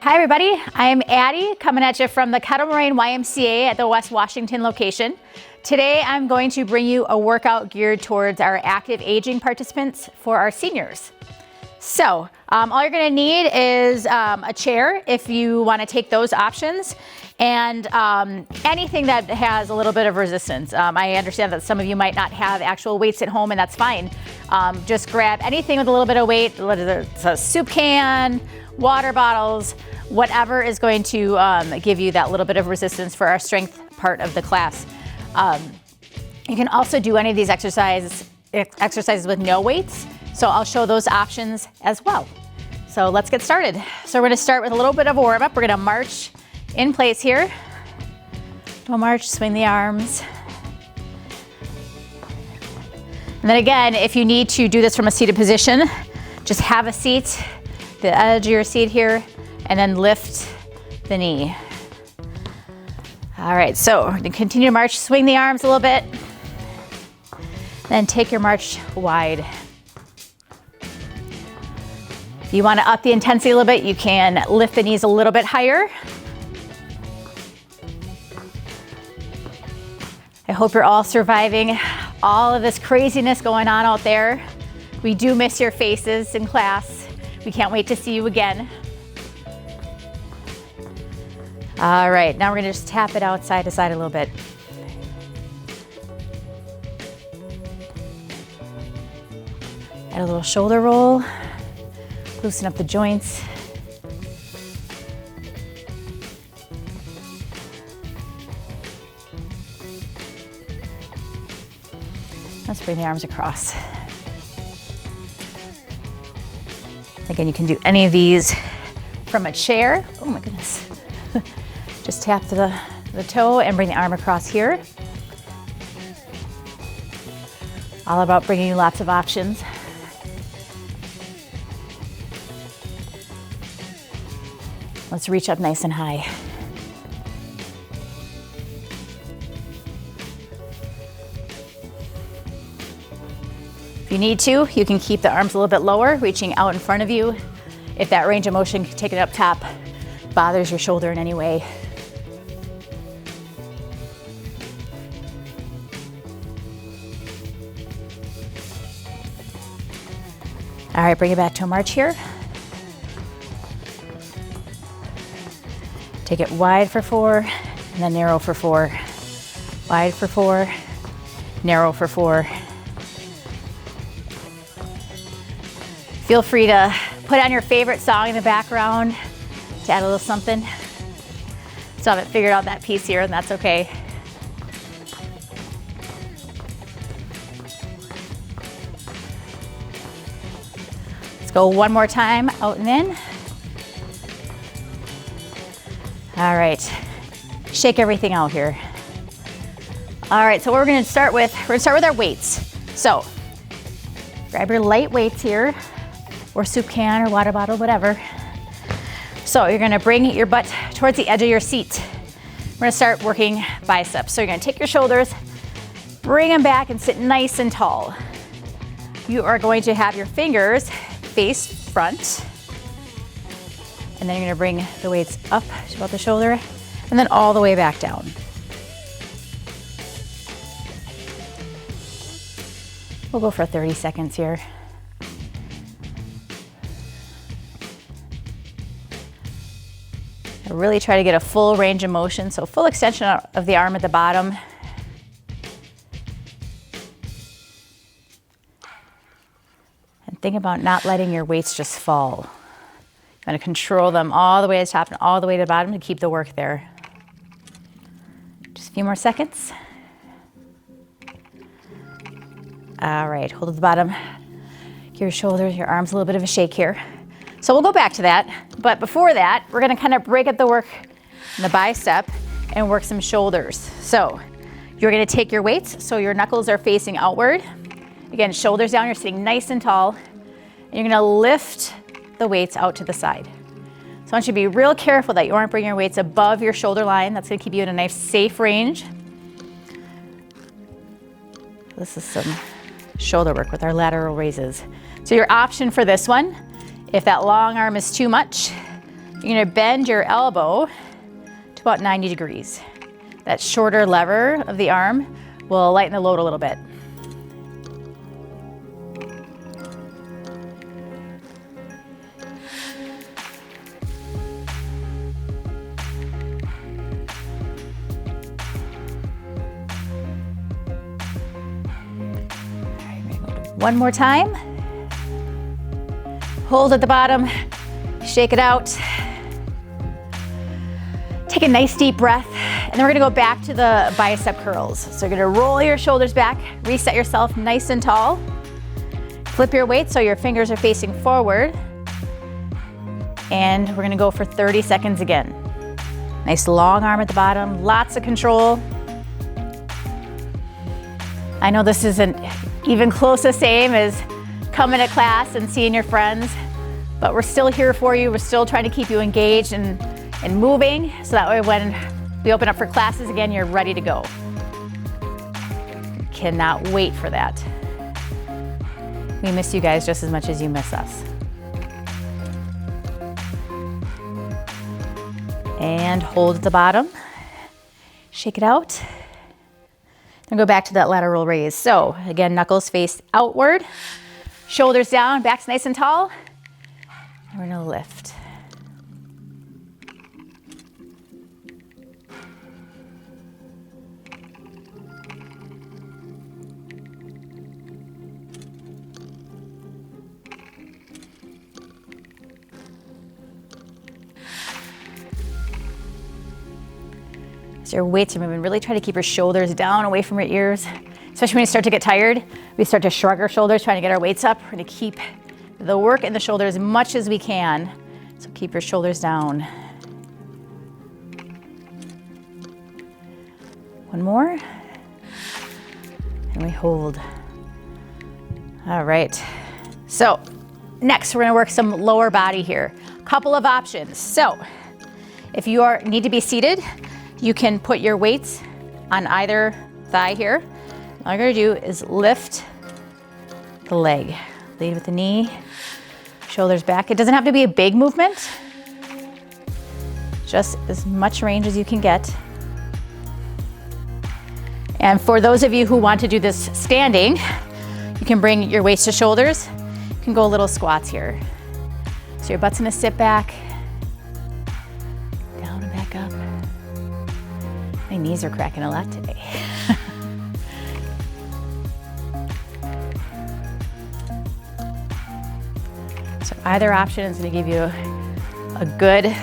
Hi everybody, I'm Addie coming at you from the Kettle Moraine YMCA at the West Washington location. Today I'm going to bring you a workout geared towards our active aging participants for our seniors. So all you're going to need is a chair if you want to take those options, and anything that has a little bit of resistance. I understand that some of you might not have actual weights at home, and that's fine. Just grab anything with a little bit of weight, whether it's a soup can, water bottles, whatever is going to give you that little bit of resistance for our strength part of the class. You can also do any of these exercises with no weights, so I'll show those options as well. So let's get started. So we're going to start with a little bit of a warm up. We're going to march in place here. Don't march, swing the arms. And then again, if you need to do this from a seated position, just have a seat, the edge of your seat here, and then lift the knee. All right, so continue to march, swing the arms a little bit, then take your march wide. If you want to up the intensity a little bit, you can lift the knees a little bit higher. I hope you're all surviving all of this craziness going on out there. We do miss your faces in class. We can't wait to see you again. All right, now we're gonna just tap it out side to side a little bit. Add a little shoulder roll, loosen up the joints. Let's bring the arms across. Again, you can do any of these from a chair. Oh my goodness. Just tap the toe and bring the arm across here. All about bringing you lots of options. Let's reach up nice and high. If you need to, you can keep the arms a little bit lower, reaching out in front of you. If that range of motion, take it up top, bothers your shoulder in any way. All right, bring it back to a march here. Take it wide for 4, and then narrow for 4. Wide for 4, narrow for 4. Feel free to put on your favorite song in the background to add a little something. Still haven't figured out that piece here, and that's okay. Let's go one more time, out and in. All right, shake everything out here. All right, so what we're gonna start with our weights. So grab your light weights here, or soup can or water bottle, whatever. So you're gonna bring your butt towards the edge of your seat. We're gonna start working biceps. So you're gonna take your shoulders, bring them back and sit nice and tall. You are going to have your fingers face front, and then you're gonna bring the weights up to about the shoulder and then all the way back down. We'll go for 30 seconds here. I really try to get a full range of motion, so full extension of the arm at the bottom. And think about not letting your weights just fall. You want to control them all the way to the top and all the way to the bottom to keep the work there. Just a few more seconds. All right, hold at the bottom. Give your shoulders, your arms a little bit of a shake here. So we'll go back to that, but before that, we're gonna kind of break up the work in the bicep and work some shoulders. So you're gonna take your weights, so your knuckles are facing outward. Again, shoulders down, you're sitting nice and tall. And you're gonna lift the weights out to the side. So I want you to be real careful that you aren't bringing your weights above your shoulder line. That's gonna keep you in a nice safe range. This is some shoulder work with our lateral raises. So your option for this one, if that long arm is too much, You're gonna bend your elbow to about 90 degrees. That shorter lever of the arm will lighten the load a little bit. One more time. Hold at the bottom, shake it out. Take a nice deep breath, and then we're gonna go back to the bicep curls. So you're gonna roll your shoulders back, reset yourself nice and tall. Flip your weight so your fingers are facing forward. And we're gonna go for 30 seconds again. Nice long arm at the bottom, lots of control. I know this isn't even close the same as coming to class and seeing your friends, but we're still here for you. We're still trying to keep you engaged and moving, so that way when we open up for classes again, you're ready to go. Cannot wait for that. We miss you guys just as much as you miss us. And hold at the bottom, shake it out. Then go back to that lateral raise. So again, knuckles face outward, shoulders down, back's nice and tall. And we're gonna lift. As your weights are moving, really try to keep your shoulders down away from your ears. Especially when you start to get tired, we start to shrug our shoulders, trying to get our weights up. We're gonna keep the work in the shoulders as much as we can. So keep your shoulders down. One more. And we hold. All right. So next, we're gonna work some lower body here. Couple of options. So if you need to be seated, you can put your weights on either thigh here. All you're gonna do is lift the leg. Lead with the knee, shoulders back. It doesn't have to be a big movement, just as much range as you can get. And for those of you who want to do this standing, you can bring your weights to shoulders. You can go little squats here. So your butt's gonna sit back, down and back up. My knees are cracking a lot today. So either option is going to give you a good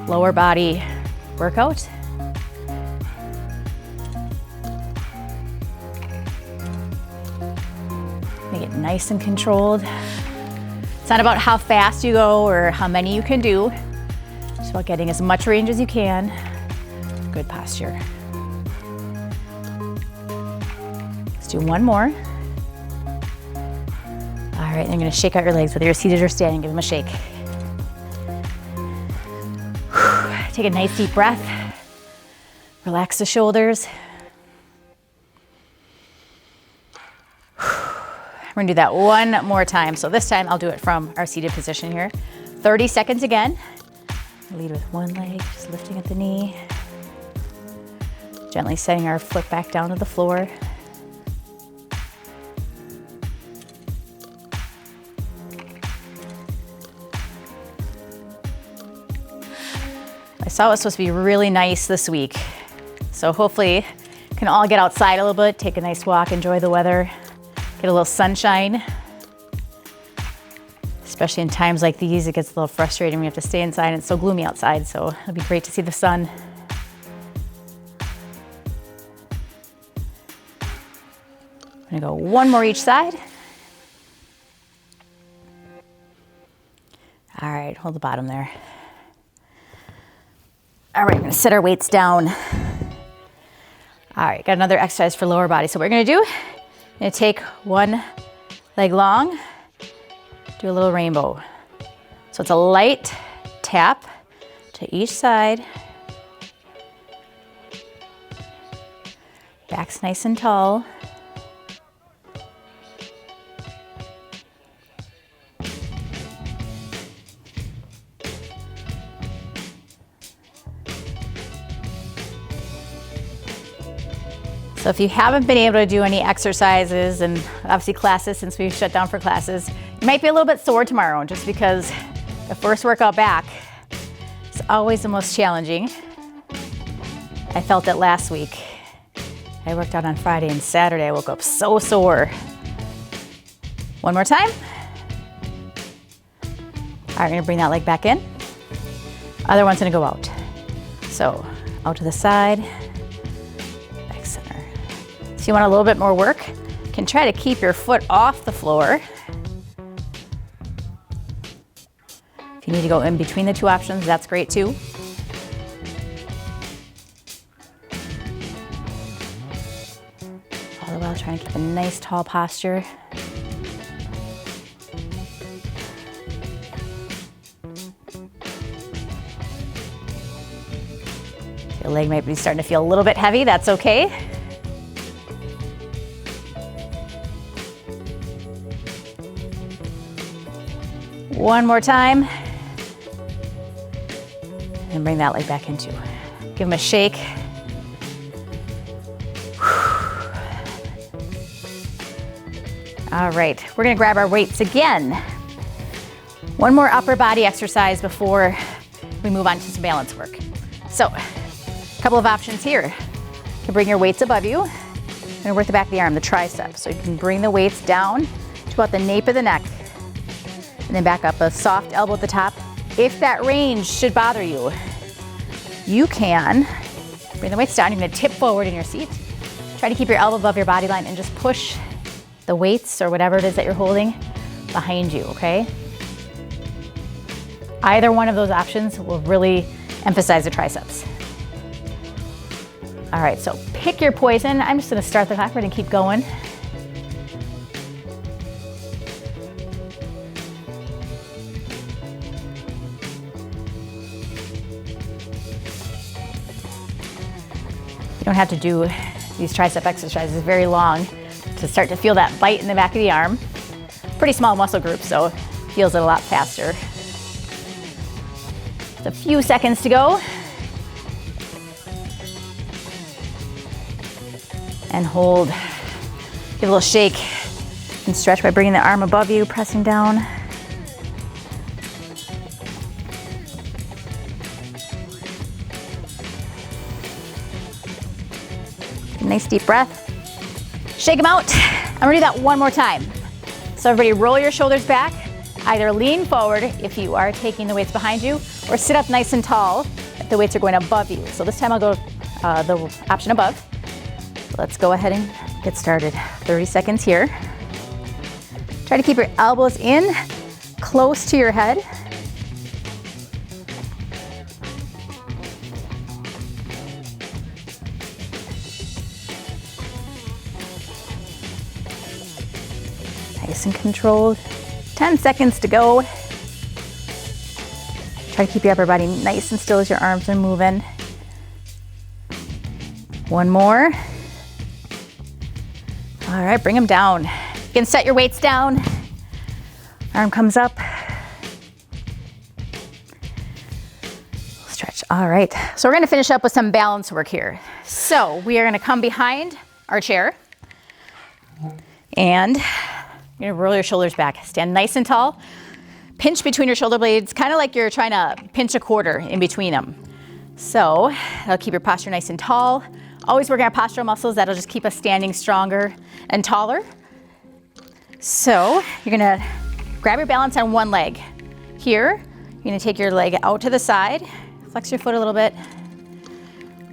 lower body workout. Make it nice and controlled. It's not about how fast you go or how many you can do. It's about getting as much range as you can. Good posture. Let's do one more. All right, I'm gonna shake out your legs, whether you're seated or standing, give them a shake. Take a nice deep breath. Relax the shoulders. We're gonna do that one more time. So this time I'll do it from our seated position here. 30 seconds again. Lead with one leg, just lifting at the knee. Gently setting our foot back down to the floor. I saw it was supposed to be really nice this week. So hopefully you can all get outside a little bit, take a nice walk, enjoy the weather, get a little sunshine. Especially in times like these, it gets a little frustrating. We have to stay inside and it's so gloomy outside, so it'll be great to see the sun. I'm gonna go one more each side. All right, hold the bottom there. All right, we're gonna set our weights down. All right, got another exercise for lower body. So what we're gonna do, I'm gonna take one leg long, do a little rainbow. So it's a light tap to each side. Back's nice and tall. So if you haven't been able to do any exercises and obviously classes since we've shut down for classes, you might be a little bit sore tomorrow just because the first workout back is always the most challenging. I felt it last week. I worked out on Friday and Saturday. I woke up so sore. One more time. All right, we're gonna bring that leg back in. Other one's gonna go out. So out to the side, back center. So you want a little bit more work? You can try to keep your foot off the floor. If you need to go in between the two options, that's great too. All the while trying to keep a nice tall posture. Your leg might be starting to feel a little bit heavy, that's okay. One more time. And bring that leg back into. Give them a shake. All right, we're gonna grab our weights again. One more upper body exercise before we move on to some balance work. So, a couple of options here. You can bring your weights above you. You're gonna work the back of the arm, the tricep. So you can bring the weights down to about the nape of the neck. And then back up, a soft elbow at the top. If that range should bother you, you can bring the weights down. You're gonna tip forward in your seat. Try to keep your elbow above your body line and just push the weights or whatever it is that you're holding behind you, okay? Either one of those options will really emphasize the triceps. All right, so pick your poison. I'm just gonna start the clock. We're gonna keep going. You don't have to do these tricep exercises very long to start to feel that bite in the back of the arm. Pretty small muscle group, so it feels it a lot faster. Just a few seconds to go. And hold. Give a little shake and stretch by bringing the arm above you, pressing down. Nice deep breath. Shake them out. I'm gonna do that one more time. So everybody roll your shoulders back. Either lean forward if you are taking the weights behind you, or sit up nice and tall if the weights are going above you. So this time I'll go the option above. Let's go ahead and get started. 30 seconds here. Try to keep your elbows in, close to your head. Nice and controlled. 10 seconds to go. Try to keep your upper body nice and still as your arms are moving. One more. All right, bring them down. You can set your weights down. Arm comes up. Stretch. All right, so we're gonna finish up with some balance work here. So we are gonna come behind our chair and you're gonna roll your shoulders back. Stand nice and tall. Pinch between your shoulder blades, kind of like you're trying to pinch a quarter in between them. So that'll keep your posture nice and tall. Always working our postural muscles. That'll just keep us standing stronger and taller. So you're gonna grab your balance on one leg. Here, you're gonna take your leg out to the side, flex your foot a little bit,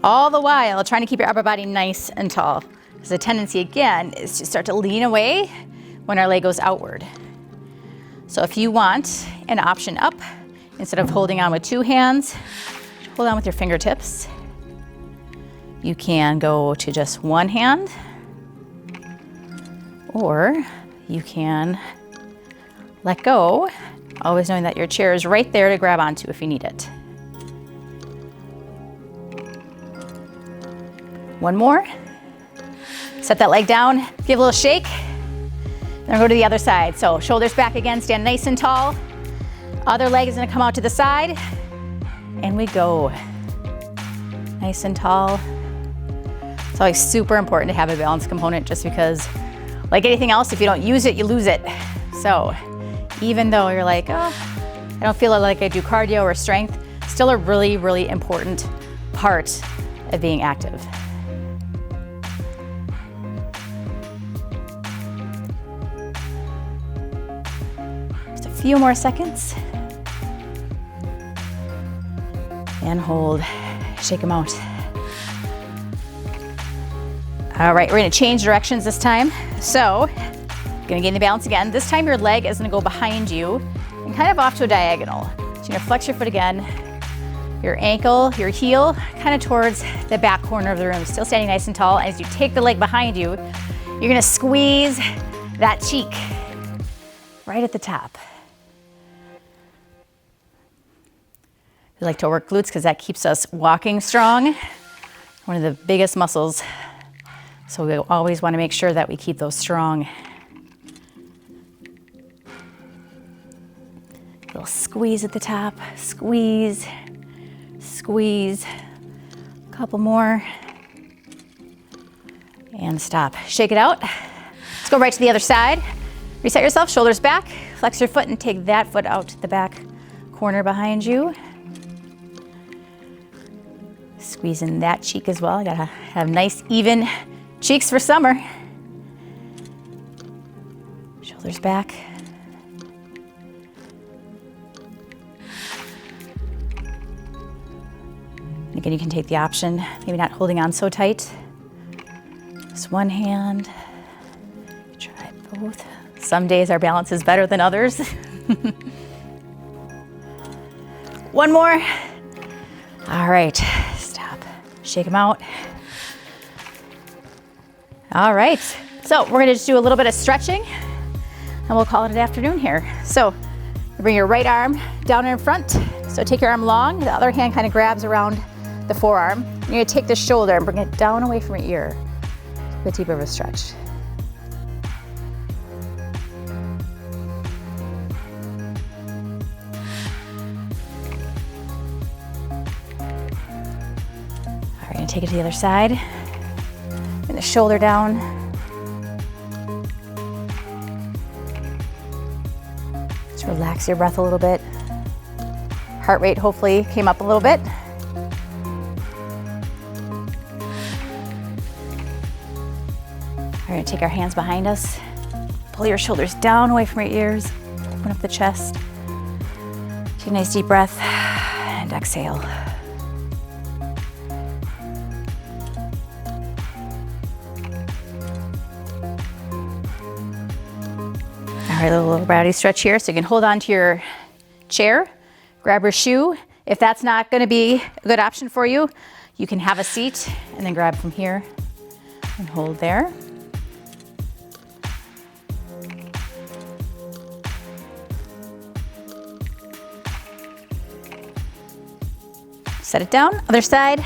all the while trying to keep your upper body nice and tall. Because the tendency again is to start to lean away when our leg goes outward. So if you want an option up, instead of holding on with two hands, hold on with your fingertips. You can go to just one hand, or you can let go, always knowing that your chair is right there to grab onto if you need it. One more. Set that leg down, give a little shake. Then go to the other side. So shoulders back again, stand nice and tall. Other leg is gonna come out to the side. And we go. Nice and tall. It's always super important to have a balance component, just because, like anything else, if you don't use it, you lose it. So even though you're like, oh, I don't feel like I do cardio or strength, still a really, really important part of being active. Just a few more seconds. And hold, shake them out. All right, we're gonna change directions this time. So, gonna gain the balance again. This time your leg is gonna go behind you and kind of off to a diagonal. So you're gonna flex your foot again, your ankle, your heel, kind of towards the back corner of the room, still standing nice and tall. As you take the leg behind you, you're gonna squeeze that cheek right at the top. We like to work glutes because that keeps us walking strong. One of the biggest muscles. So we always want to make sure that we keep those strong. A little squeeze at the top, squeeze, squeeze. A couple more. And stop. Shake it out. Let's go right to the other side. Reset yourself, shoulders back, flex your foot and take that foot out to the back corner behind you. Squeeze in that cheek as well. You gotta have nice, even cheeks for summer. Shoulders back. And again, you can take the option, maybe not holding on so tight. Just one hand. Try both. Some days our balance is better than others. One more. All right. Shake them out. All right, so we're gonna just do a little bit of stretching and we'll call it an afternoon here. So bring your right arm down in front. So take your arm long, the other hand kind of grabs around the forearm. You're gonna take the shoulder and bring it down away from your ear. A bit deeper of a stretch. Take it to the other side. Bring the shoulder down. Just relax your breath a little bit. Heart rate hopefully came up a little bit. We're gonna take our hands behind us. Pull your shoulders down away from your ears. Open up the chest. Take a nice deep breath and exhale. All right, a little body stretch here. So you can hold on to your chair, grab your shoe. If that's not gonna be a good option for you, you can have a seat and then grab from here and hold there. Set it down, other side.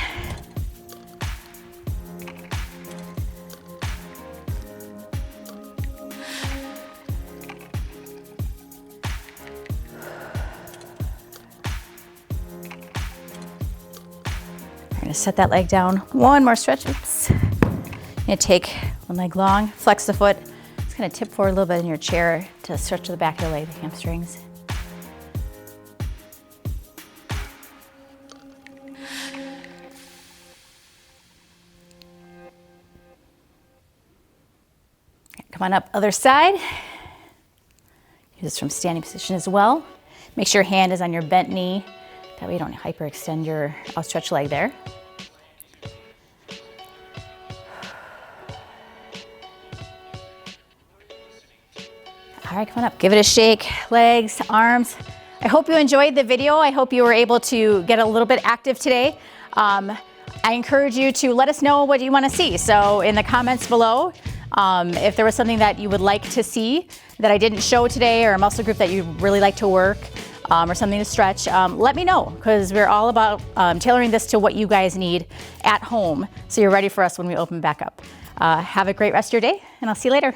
Set that leg down. One more stretch. Oops. You're gonna take one leg long, flex the foot. It's gonna tip forward a little bit in your chair to stretch the back of the leg, the hamstrings. Come on up, other side. Use this from standing position as well. Make sure your hand is on your bent knee. That way you don't hyperextend your outstretched leg there. All right, come on up, give it a shake, legs, arms. I hope you enjoyed the video. I hope you were able to get a little bit active today. I encourage you to let us know what you want to see. So in the comments below, if there was something that you would like to see that I didn't show today, or a muscle group that you'd really like to work, or something to stretch, let me know, because we're all about tailoring this to what you guys need at home so you're ready for us when we open back up. Have a great rest of your day, and I'll see you later.